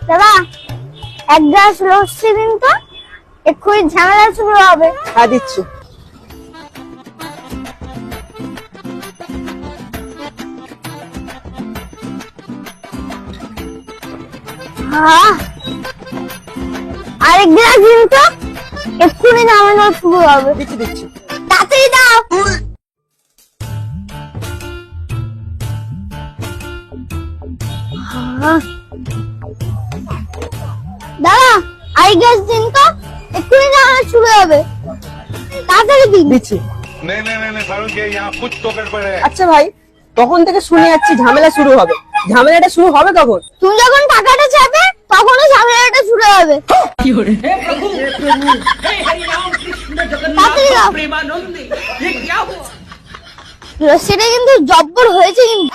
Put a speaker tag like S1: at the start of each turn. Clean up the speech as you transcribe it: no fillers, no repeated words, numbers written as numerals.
S1: দাদা, এক গ্লাস লস্যি দিন তো, এক্ষুনি ঝামেলা শুরু হবে।
S2: হ্যাঁ দিচ্ছি।
S1: আরেক গ্লাস দিন তো, এক্ষুনি ঝামেলা শুরু হবে।
S2: দিচ্ছি দিচ্ছি।
S1: তাড়াতাড়ি দাও। দাদা, আরেক গ্লাস দিন তো, এক্ষুনি ঝামেলা শুরু হবে। তাড়াতাড়ি দিন।
S2: দিচ্ছি।
S3: नहीं नहीं नहीं फारूक ये यहाँ कुछ तो गड़बड़ है।
S2: আচ্ছা ভাই, তখন থেকে শুনে যাচ্ছি ঝামেলা শুরু হবে। ঝামেলাটা শুরু হবে কখন?
S1: তুমি যখন টাকাটা চাইবে তখনই ঝামেলাটা শুরু হবে। তাড়াতাড়ি দাও। লস্যিটা কিন্তু জব্বর হয়েছে কিন্তু।